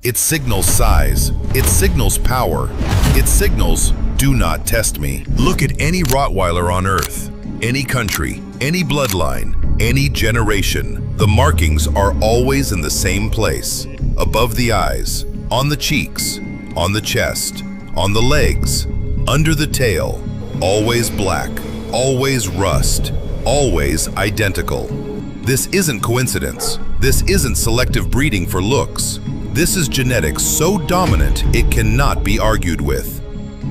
It signals size. It signals power. It signals, do not test me. Look at any Rottweiler on Earth, any country, any bloodline, any generation. The markings are always in the same place. Above the eyes, on the cheeks, on the chest, on the legs, under the tail. Always black, always rust, always identical. This isn't coincidence. This isn't selective breeding for looks. This is genetics so dominant it cannot be argued with.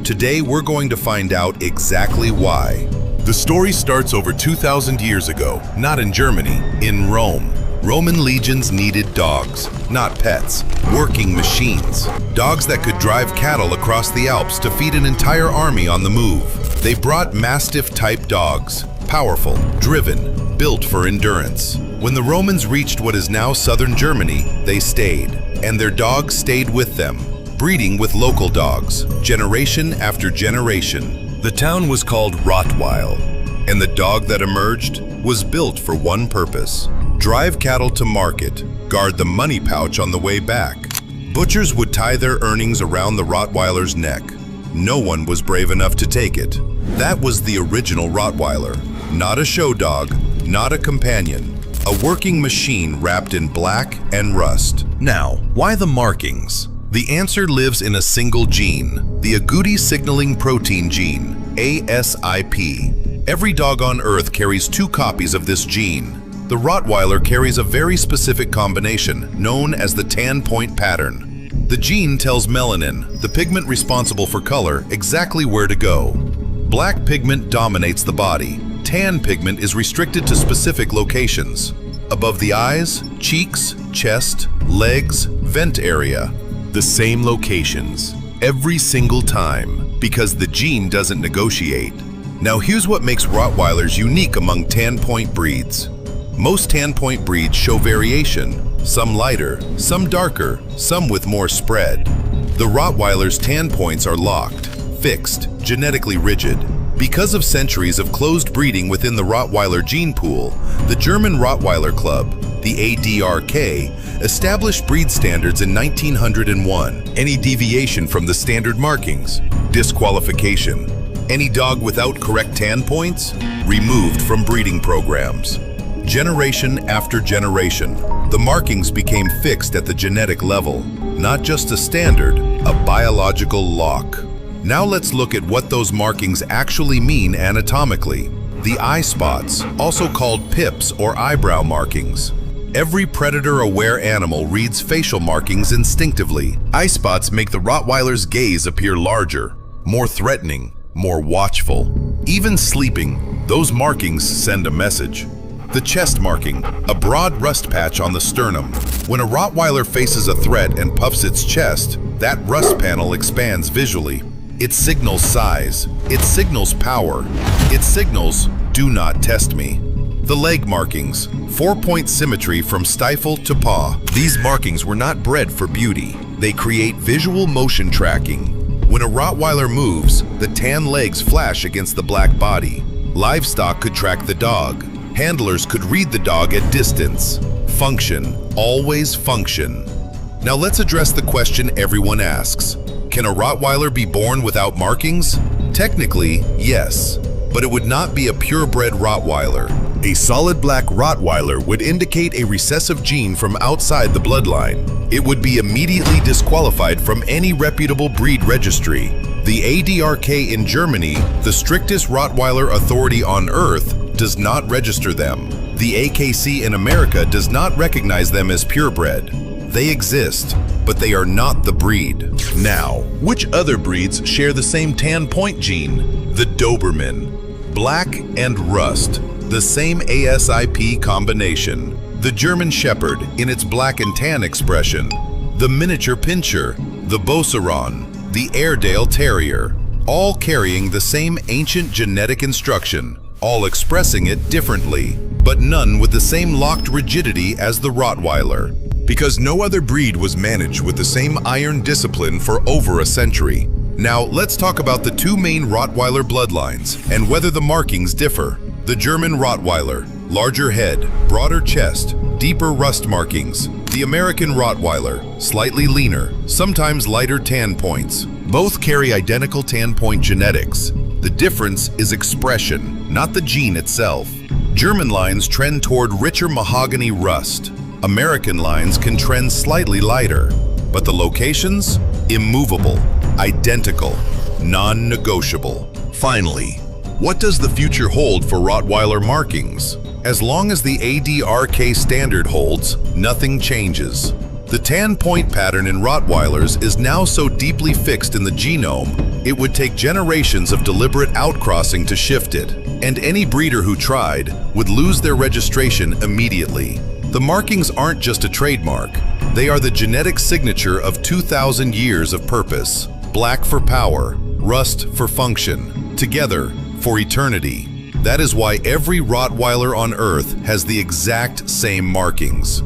Today we're going to find out exactly why. The story starts over 2,000 years ago, not in Germany, in Rome. Roman legions needed dogs, not pets, working machines. Dogs that could drive cattle across the Alps to feed an entire army on the move. They brought Mastiff-type dogs, powerful, driven, built for endurance. When the Romans reached what is now southern Germany, they stayed, and their dogs stayed with them, breeding with local dogs, generation after generation. The town was called Rottweil, and the dog that emerged was built for one purpose: drive cattle to market, guard the money pouch on the way back. Butchers would tie their earnings around the Rottweiler's neck. No one was brave enough to take it. That was the original Rottweiler. Not a show dog, not a companion. A working machine wrapped in black and rust. Now, why the markings? The answer lives in a single gene, the agouti signaling protein gene, ASIP. Every dog on Earth carries 2 copies of this gene. The Rottweiler carries a very specific combination, known as the tan point pattern. The gene tells melanin, the pigment responsible for color, exactly where to go. Black pigment dominates the body. Tan pigment is restricted to specific locations. Above the eyes, cheeks, chest, legs, vent area. The same locations, every single time, because the gene doesn't negotiate. Now here's what makes Rottweilers unique among tan point breeds. Most tan point breeds show variation, some lighter, some darker, some with more spread. The Rottweiler's tan points are locked, fixed, genetically rigid. Because of centuries of closed breeding within the Rottweiler gene pool, the German Rottweiler Club, the ADRK, established breed standards in 1901. Any deviation from the standard markings, disqualification. Any dog without correct tan points, removed from breeding programs. Generation after generation, the markings became fixed at the genetic level, not just a standard, a biological lock. Now let's look at what those markings actually mean anatomically. The eye spots, also called pips or eyebrow markings. Every predator-aware animal reads facial markings instinctively. Eye spots make the Rottweiler's gaze appear larger, more threatening, more watchful. Even sleeping, those markings send a message. The chest marking, a broad rust patch on the sternum. When a Rottweiler faces a threat and puffs its chest, that rust panel expands visually. It signals size. It signals power. It signals, do not test me. The leg markings, 4-point symmetry from stifle to paw. These markings were not bred for beauty. They create visual motion tracking. When a Rottweiler moves, the tan legs flash against the black body. Livestock could track the dog. Handlers could read the dog at distance. Function, always function. Now let's address the question everyone asks. Can a Rottweiler be born without markings? Technically, yes, but it would not be a purebred Rottweiler. A solid black Rottweiler would indicate a recessive gene from outside the bloodline. It would be immediately disqualified from any reputable breed registry. The ADRK in Germany, the strictest Rottweiler authority on Earth, does not register them. The AKC in America does not recognize them as purebred. They exist, but they are not the breed. Now, which other breeds share the same tan point gene? The Doberman. Black and rust, the same ASIP combination. The German Shepherd in its black and tan expression. The miniature Pinscher, the Beauceron, the Airedale Terrier, all carrying the same ancient genetic instruction, all expressing it differently, but none with the same locked rigidity as the Rottweiler. Because no other breed was managed with the same iron discipline for over a century. Now, let's talk about the 2 main Rottweiler bloodlines and whether the markings differ. The German Rottweiler, larger head, broader chest, deeper rust markings. The American Rottweiler, slightly leaner, sometimes lighter tan points. Both carry identical tan point genetics. The difference is expression, not the gene itself. German lines trend toward richer mahogany rust. American lines can trend slightly lighter. But the locations? Immovable, identical, non-negotiable. Finally, what does the future hold for Rottweiler markings? As long as the ADRK standard holds, nothing changes. The tan point pattern in Rottweilers is now so deeply fixed in the genome, it would take generations of deliberate outcrossing to shift it, and any breeder who tried would lose their registration immediately. The markings aren't just a trademark, they are the genetic signature of 2,000 years of purpose. Black for power, rust for function, together for eternity. That is why every Rottweiler on Earth has the exact same markings.